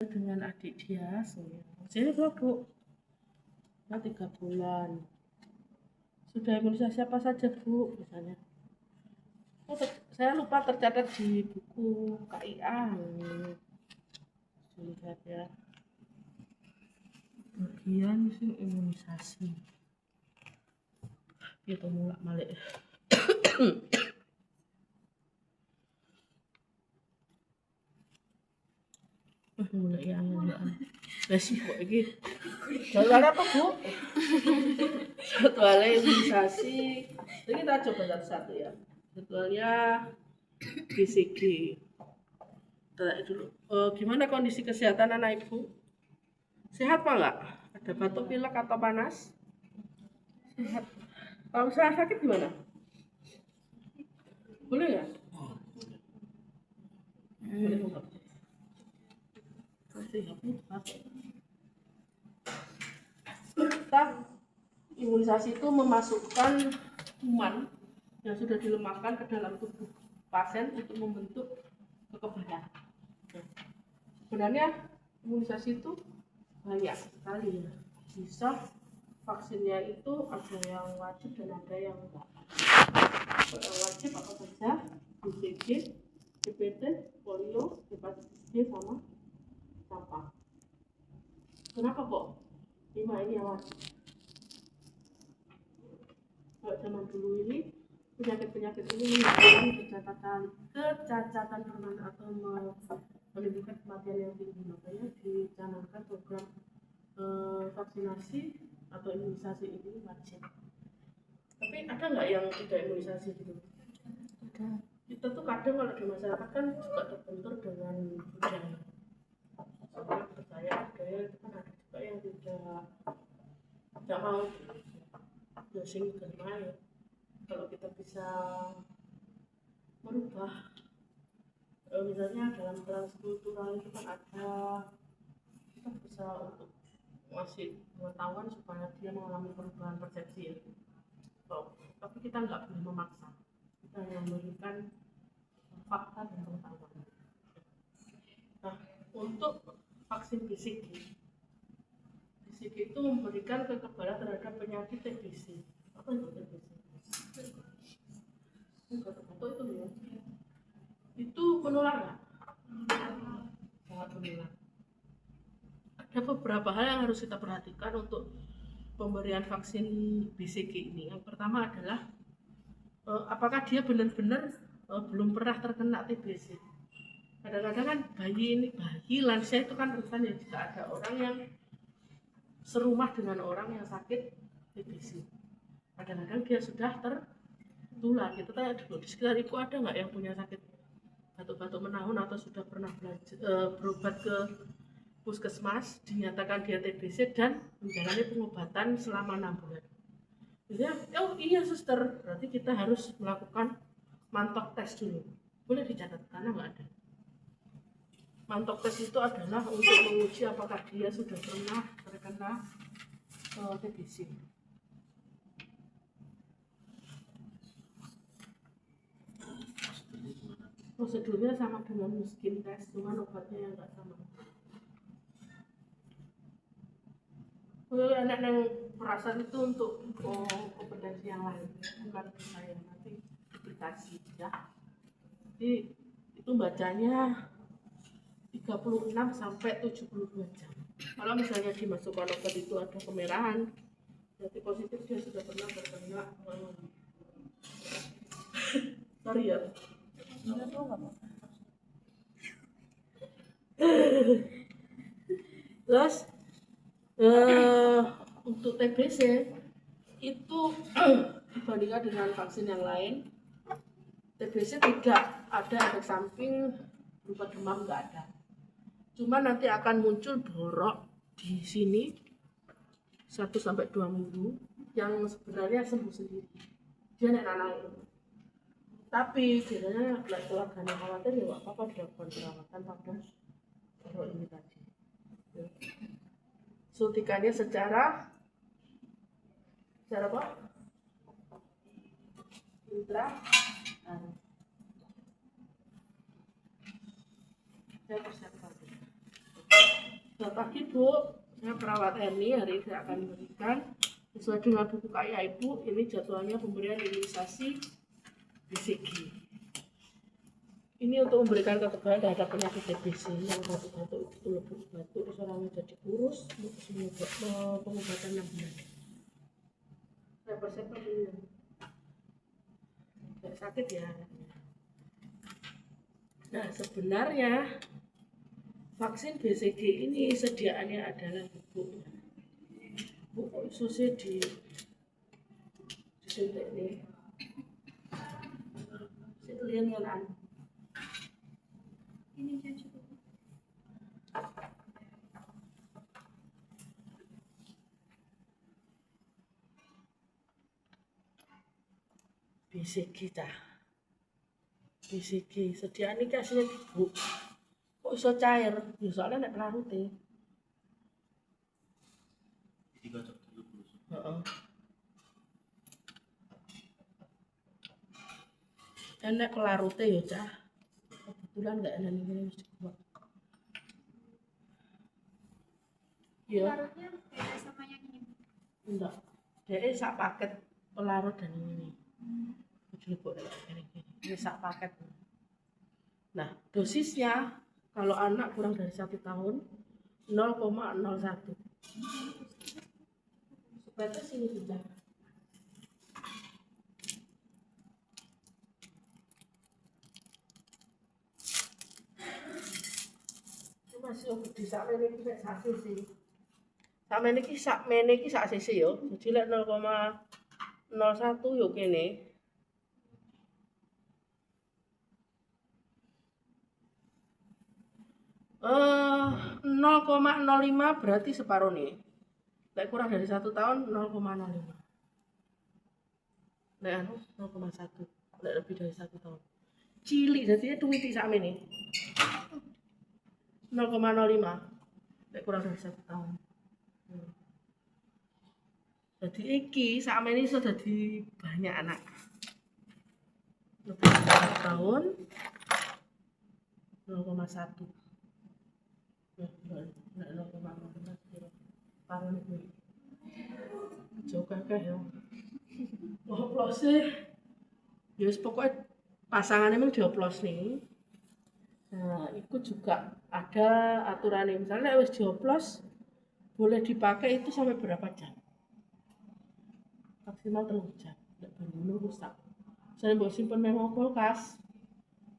dengan adik dia, usianya berapa Bu? 3 bulan. Sudah imunisasi apa saja Bu misalnya? Saya lupa tercatat di buku KIA. Lihat ya, bagian imunisasi itu mulak malik. Mulai yang resiko ini jadwalnya apa Bu? Jadwalnya imunisasi ini kita coba satu-satu ya. Jadwalnya BCG. Tanya dulu, gimana kondisi kesehatan anak ibu? Sehat apa enggak? Ada batuk pilek atau panas? Sehat. Kalau saya sakit gimana? Boleh ya? Boleh buka. Kita imunisasi itu memasukkan kuman yang sudah dilemakkan ke dalam tubuh pasien untuk membentuk kekebalan. Sebenarnya imunisasi itu banyak sekali ya. Bisa vaksinnya itu ada yang wajib dan ada yang enggak. Yang wajib apa saja? BCG, DPT, polio, hepatitis B sama campak. Kenapa kok 5 ini yang wajib? Kalau zaman dulu ini penyakit-penyakit ini menyebabkan kecacatan permanen atau menimbulkan kematian yang tinggi, makanya dicanangkan program vaksinasi atau imunisasi ini wajib. Tapi ada nggak yang tidak imunisasi gitu? Ada. Kita tuh kadang kalau di masyarakat kan juga terbentur dengan budaya. Soalnya percaya budaya itu kan ada juga yang tidak mau dosing karena ya kalau kita bisa merubah misalnya dalam transkultural itu kan ada, kita bisa untuk ngasih pengetahuan supaya dia mengalami perubahan persepsi ya. Tapi kita nggak boleh memaksa, kita hanya memberikan fakta dan pengetahuan. Nah, untuk vaksin BCG itu memberikan kekebalan terhadap penyakit TBC. Apa itu TBC? Itu ya. Itu menular nggak? Sangat menular. Ada beberapa hal yang harus kita perhatikan untuk pemberian vaksin BCG ini. Yang pertama adalah apakah dia benar-benar belum pernah terkena TBC. Kadang-kadang kan bayi lansia itu kan rentan ya jika ada orang yang serumah dengan orang yang sakit TBC. Kadang-kadang dia sudah tertular. Kita tanya dulu di sekitar itu ada nggak yang punya sakit batuk-batuk menahun atau sudah pernah berobat ke puskesmas, dinyatakan dia TBC dan menjalani pengobatan selama 6 bulan. Jadi, oh iya suster, berarti kita harus melakukan mantok tes dulu. Boleh dicatat karena nggak ada. Mantok tes itu adalah untuk menguji apakah dia sudah pernah terkena TBC. Prosedurnya sama dengan skin test, cuma obatnya yang nggak sama. Anak yang perasaan itu untuk kompetensi yang lain, bukan saya nanti aplikasi ya. Jadi itu bacanya 36 sampai 72 jam. Kalau misalnya dimasukkan obat itu ada kemerahan, berarti positif dia sudah pernah terkena. Sorry ya. Terus untuk TBC itu dibandingkan dengan vaksin yang lain, TBC tidak ada efek samping berupa demam, nggak ada. Cuma nanti akan muncul borok di sini 1-2 minggu yang sebenarnya sembuh sendiri. Dia nenek itu. Tapi biasanya keluarganya khawatir ya nggak apa-apa dilakukan perawatan pada borok ini tadi. Ya. Suntikannya secara apa? Intra. Saya persiapkan. Selamat pagi Bu, saya perawat Eni. Hari ini saya akan memberikan sesuai dengan buku KIA Ibu. Ini jadwalnya pemberian imunisasi BCG. Ini untuk memberikan kekebalan terhadap penyakit TBC yang batuk-batuk itu lebih batuk, orangnya jadi kurus, pengobatan yang benar. Saya persiapkan dulu. Nggak sakit ya. Nah sebenarnya vaksin BCG ini sediaannya adalah bubuk susu disuntik nih. Sekalian kan ini cukup. BCG sediaan ini kasihnya bubuk. Kok iso cair? Ya soalnya nek pelarute. Dikocok dulu. Heeh. Enek pelarute ya, Cah. Kebetulan enggak enak ini mesti dibuat. Ya. Larutnya beda sama yang ini. Enggak. Dia sak paket pelarut dan ini. Jelebok ini. Ini sak paket. Nah, dosisnya kalau anak kurang dari 1 tahun 0,01. Sebatas ini sudah. Ini masih di sak mene iki sak sisi. Sak mene iki sak sisi yo. Jadi lek 0,01 yo kene. 0,05 berarti separuh nih. Lek kurang dari 1 tahun 0,05. Lek 0,1. Lek lebih dari 1 tahun. Cilik jadinya tuwiti sakmene nih. 0,05. Lek kurang dari 1 tahun. Jadi iki sakmene iso dadi banyak anak. Lebih dari 1 tahun 0,1. Juga ya. Oplose. Ya pokoknya pasangannya memang dioplos nih. Nah, itu juga ada aturannya. Misalnya wis dioplos boleh dipakai itu sampai berapa jam? Maksimal 3 jam. Enggak bener rusak. Misalnya mbok simpen nang kulkas,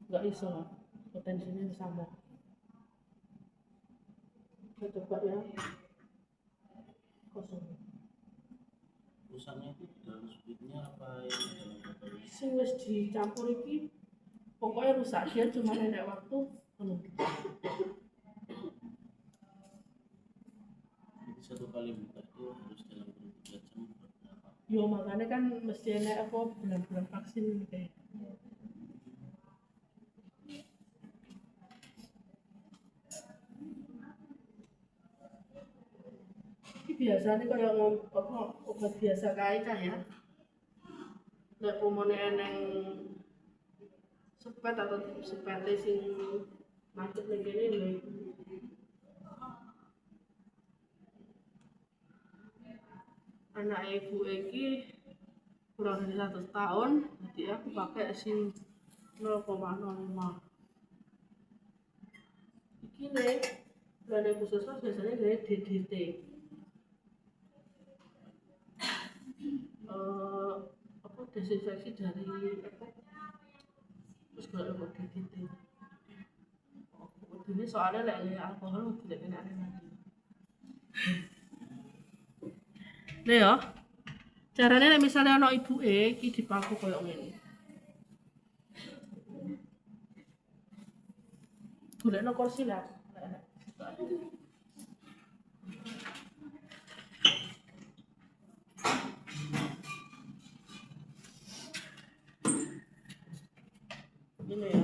enggak iso. Potensinya sama. Kita coba ya. Kosong. Rusaknya itu dalam speednya apa yang dalam botol? Sing wis dicampur iki pokoknya rusak dia cuma nenek waktu penuh. Jadi 1 kali buka itu harus dalam 3 jam berapa? Yo makanya kan mesti enek apa bulan-bulan vaksin kayak. Biasanya kayak obat biasa kae Cah ya. Nek umune eneng sepet atau sepete sing macet ning kene lho. Anak ibu iki kurang dari 1 tahun, jadi aku pakai sing 0,05. Iki nih, bulan puskesmas biasanya dari DDT. Apa desinfeksi dari apa? Terus kalau buat DDT. Ini soalnya lek alkohol tidak kena lagi. Nih ya. Caranya lek misalnya ana ibuke iki dipangku koyo ngene. Golekno kursi lah. Ini ya.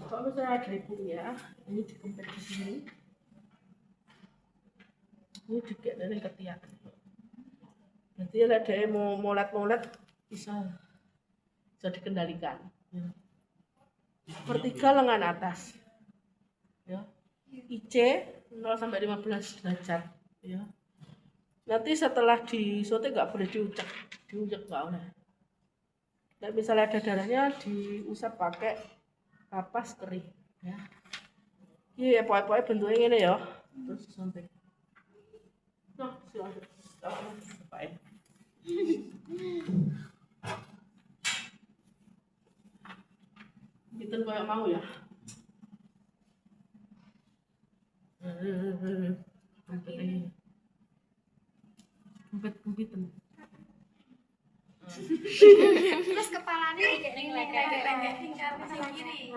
Kalau misalnya ada ibunya, ini dikempet di sini. Ini dikek dari ketiak. Nanti ada yang mau molet-molet bisa dikendalikan. Sepertiga lengan atas. Ya. IC 0 sampai 15 derajat ya. Nanti setelah disote nggak boleh diucek nggak boleh. Nah, misalnya ada darahnya diusap pakai kapas kering ya. Iya, pokoknya bentuknya ini ya. Terus disuntik. Nah, silakan. Apain? Kita kayak mau ya. Kumpet-kumpetan. Terus kepalanya kayak tinggal ke kiri.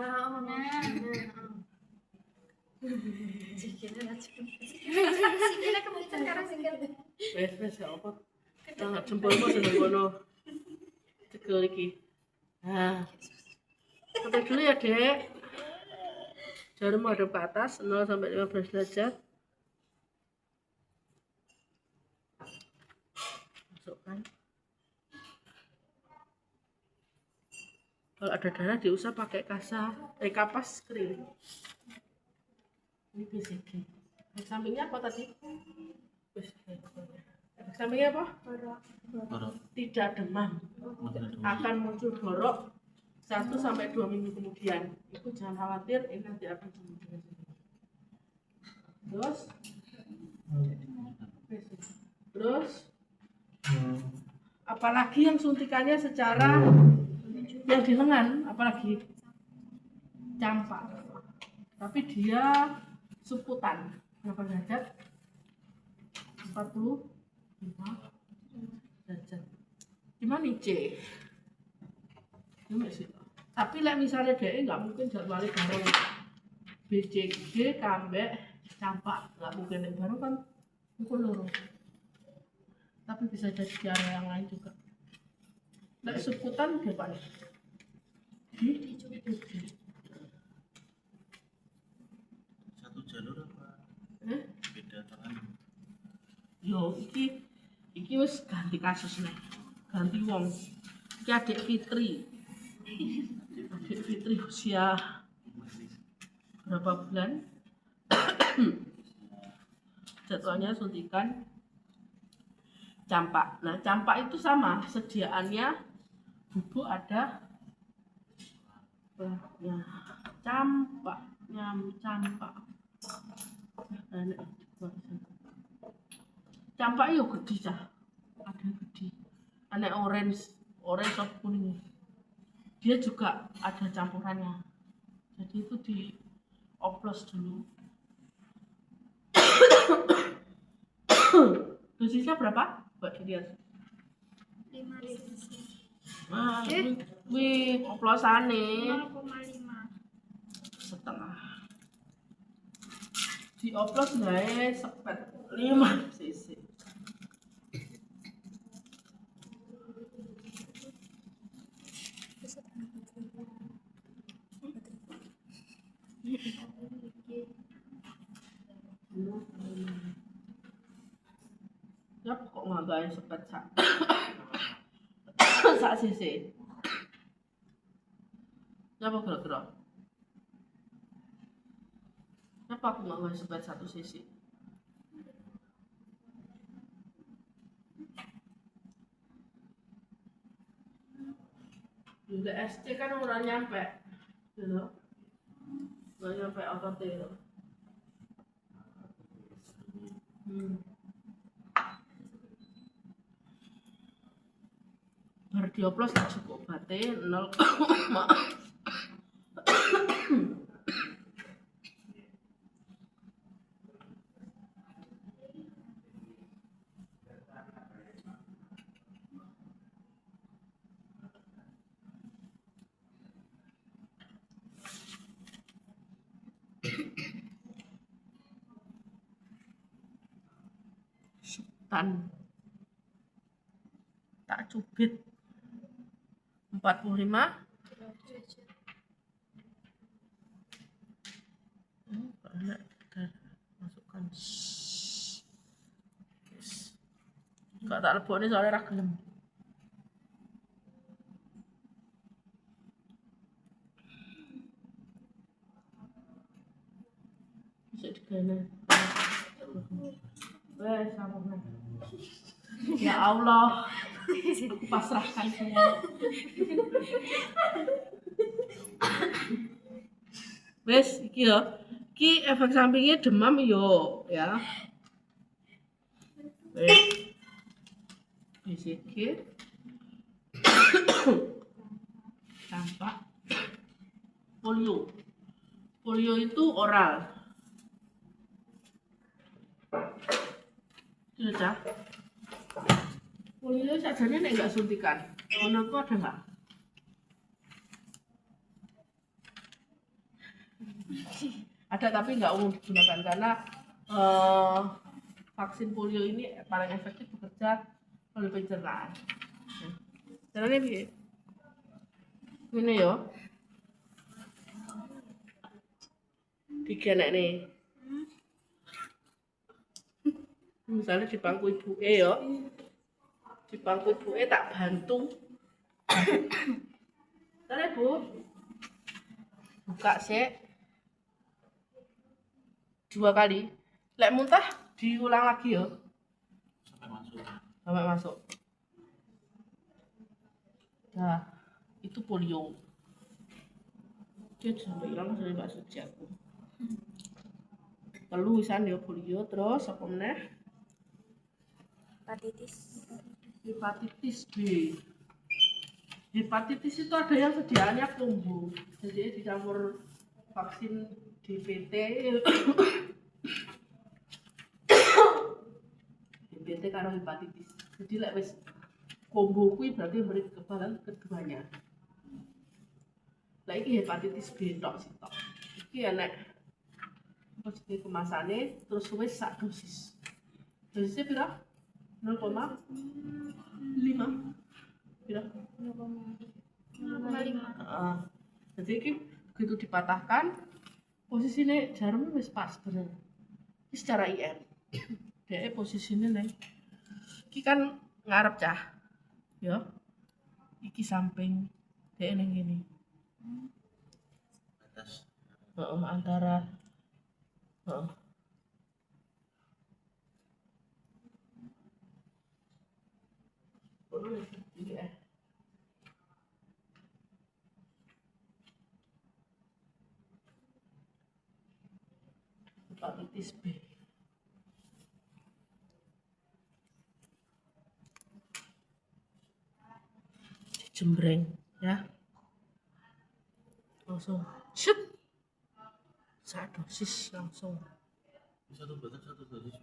Sikilnya kemudian karena sikil. Wes ya apa? Nah, jempolmu seneng kono. Cegel iki. Nah. Sampai dulu ya, Dek. Jarum hadap ke atas 0 sampai 15 derajat. Masukkan. Kalau ada darah diusap pakai kapas kering. Ini BCG. Efek sampingnya apa tadi? Efek sampingnya apa? Borok. Tidak demam. Akan muncul borok 1 sampai 2 minggu kemudian. Itu jangan khawatir, ini nanti akan sembuh. Terus apalagi yang suntikannya secara yang di lengan, apalagi campak. Tapi dia suputan. Berapa derajat? 45 derajat. Gimana nih, C? Tapi misalnya dia nggak mungkin jadwalnya bareng BCG kambek campak, nggak mungkin yang baru kan pukul loro. Tapi bisa jadi di area yang lain juga. Nek suputan dia pak di Satu jalur apa? Beda tangan. Yo, iki wis ganti kasus nih, ganti wong. Iki adik Fitri usia berapa bulan? Jadwalnya suntikan campak. Nah, campak itu sama sediaannya bubuk ada campak. Campak itu gede cah, ada gede. Ada orange atau kuning. Dia juga ada campurannya. Jadi itu dioplos dulu. Dosisnya berapa? Mbak dilihat. 5 cc. Nah, wih, oplosane 0,5. setengah. Dioplos nggak sepet 5 cc. Ya kok nggak gaya sepet sak cc. Apa kira-kira? Kenapa aku nggak gaya sepet 1 cc? Juga SC kan orang nyampe, gitu. Nggak nyampe otot itu. Berdioplos cukup obatnya 0, tak cubit 45. Masukkan. Gak tak lebok nih soalnya ragilem. Bisa Dene. Wes sampun. Ya Allah, aku pasrahkan semua. Wes iki ya. Iki efek sampingnya demam yo ya. Wes. Iki. Tampak polio. Polio itu oral. Itu cah. Polio sajane nek enggak suntikan. Menurutku ada enggak? Ada tapi nggak umum digunakan karena vaksin polio ini paling efektif bekerja oleh pencernaan. Caranya piye? Ini yo. Digenek nih. Misalnya di bangku ibu yo. Di bangku ibu tak bantu. Caranya Bu. Buka sih. 2 kali. Lek muntah diulang lagi ya. Sampai masuk. Nah, itu polio. Dia sampai hilang dari Mbak Suci aku. Telu wisan ya polio, terus apa meneh? Hepatitis B. Hepatitis itu ada yang sediaannya combo. Jadi dicampur vaksin DPT. DPT karo hepatitis. Jadi lek wis combo kuwi berarti memberi kekebalan keduanya. Lah iki hepatitis B tok sih tok. Iki enek apa jenenge kemasane terus wis sak dosis. Dosisnya pira? 0,5. Pira? 0,5. Jadi iki begitu dipatahkan posisinya jarumnya wis pas bener. Ini secara IM. Dia posisinya nih. Iki kan ngarep cah. Ya. Iki samping dia ning ngene. Atas. Antara hepatitis B. Jembreng ya. Langsung shoot. 1 dosis langsung. Satu batang satu dosis.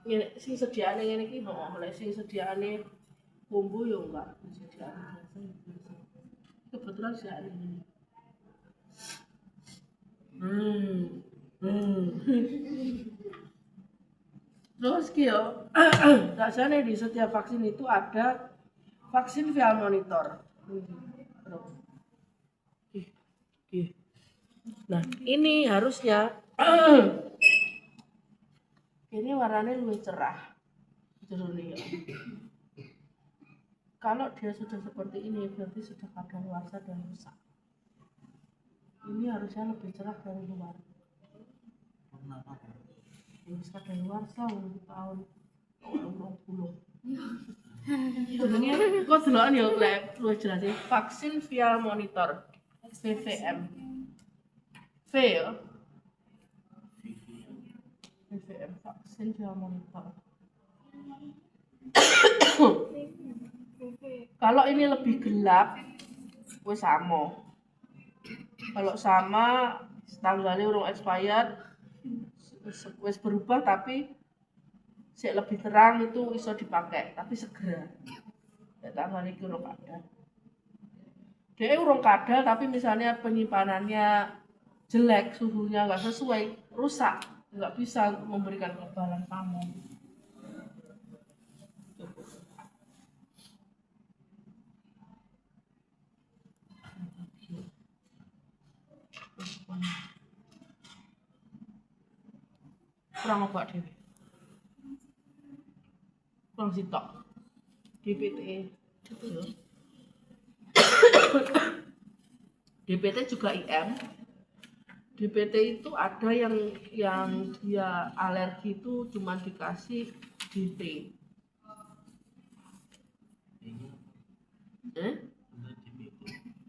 Ngene sing sediaane ngene iki lek sing sediaane combo yo enggak sediaane biasa. Kebetulan sediaane ini. Terus ki yo rasane di setiap vaksin itu ada vaksin via monitor. Nah, ini harusnya ini warnanya lebih cerah. Jernih ya. Kalau dia sudah seperti ini berarti sudah kadaluarsa dan rusak. Ini harusnya lebih cerah dari luar. Kenapa? Ini kadaluarsa tahun 20. Sebenarnya kok delokan ya lek luwih jelas ya. Vaksin via monitor. VVM. V ya. VVM vaksin via monitor. Kalau ini lebih gelap, wis sama. Kalau sama, tanggalnya urung expired, wis berubah tapi sik lebih terang itu bisa dipakai, tapi segera. Ya tanggalnya iki urung kadal. Dia urung kadal tapi misalnya penyimpanannya jelek, suhunya nggak sesuai, rusak, nggak bisa memberikan kekebalan sama. Kurang obat dewe. Kurang sitok. DPT. DPT juga IM. DPT itu ada yang dia alergi itu cuma dikasih DT. Ada DPT.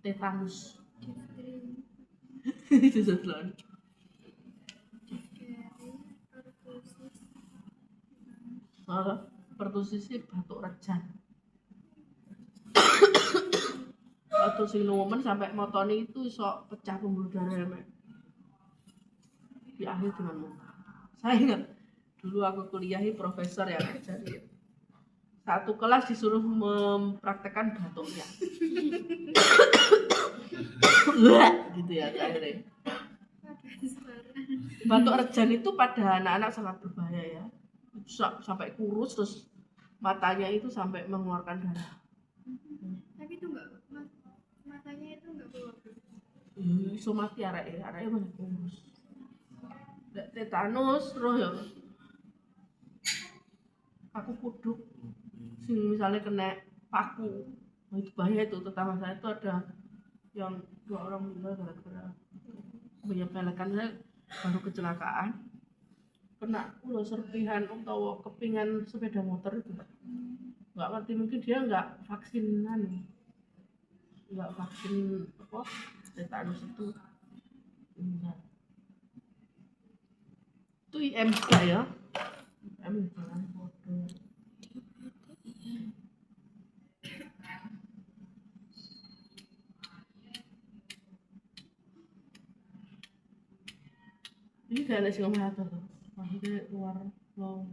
Tetanus. difteri, Itu setelah difteri, pertusis, pertusis sih batuk rejan. Waktu sing nomen sampai motoni itu sok pecah pembuluh darah mek. Di akhir dengan muka. Saya ingat dulu aku kuliahi profesor yang ngajarin. Satu kelas disuruh mempraktekkan batuknya. Gitu ya akhirnya. Batuk rejan itu pada anak-anak sangat berbahaya ya. Sampai kurus terus matanya itu sampai mengeluarkan darah. tapi itu enggak, matanya itu enggak keluar. Iso mati areke banyak kurus. Lek tetanus roh ya. Aku kuduk sing misalnya kena paku. Nah, itu bahaya itu. Tetangga saya itu ada yang 2 orang meninggal gara-gara menyepelekan. Saya baru kecelakaan kena serpihan atau kepingan sepeda motor itu nggak ngerti, mungkin dia nggak vaksin apa tetanus itu enggak. Itu IM juga ya, IM jangan bodoh. Ini gak ada sih ngomong atur tuh, maksudnya luar low.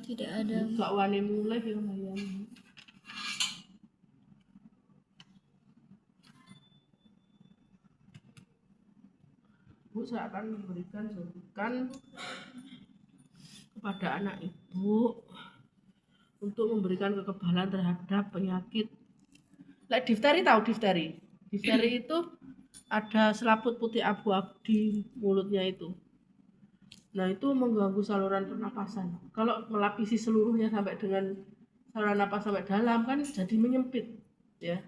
Tidak ada. Gak wani mulai ya lumayan. Bu, saya akan memberikan suntikan kepada anak ibu untuk memberikan kekebalan terhadap penyakit. Like difteri, tahu difteri? Difteri itu ada selaput putih abu-abu di mulutnya itu. Nah, itu mengganggu saluran pernapasan. Kalau melapisi seluruhnya sampai dengan saluran napas sampai dalam kan jadi menyempit, ya.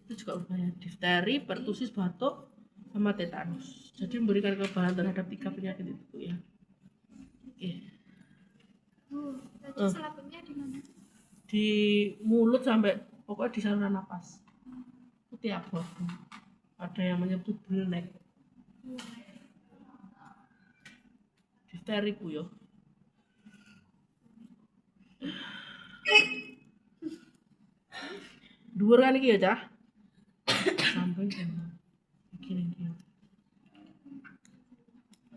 Itu juga berbahaya. Difteri, pertusis, batuk, sama tetanus. Jadi memberikan kekebalan terhadap 3 penyakit itu ya. Oke. Tadi selaputnya di mana? Di mulut sampai pokoknya di saluran napas. Putih abu-abu. Ada yang menyebut bottleneck. Difteri ku yo. Dhuwur kan iki ya, Cah? Sampai begini dia.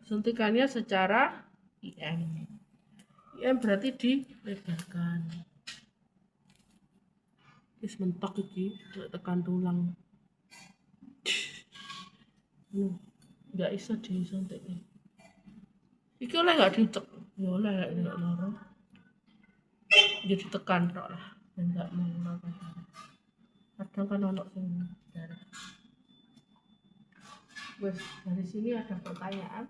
Suntikannya secara IM. IM berarti dilebarkan. Wis mentok iki, tekan tulang. Enggak iso disuntik. Iki oleh enggak dicek? Ya oleh enggak loro. Jadi tekan tok lah, dan enggak mengeluarkan darah. Kadang kan ono sing darah. Wes, dari sini ada pertanyaan.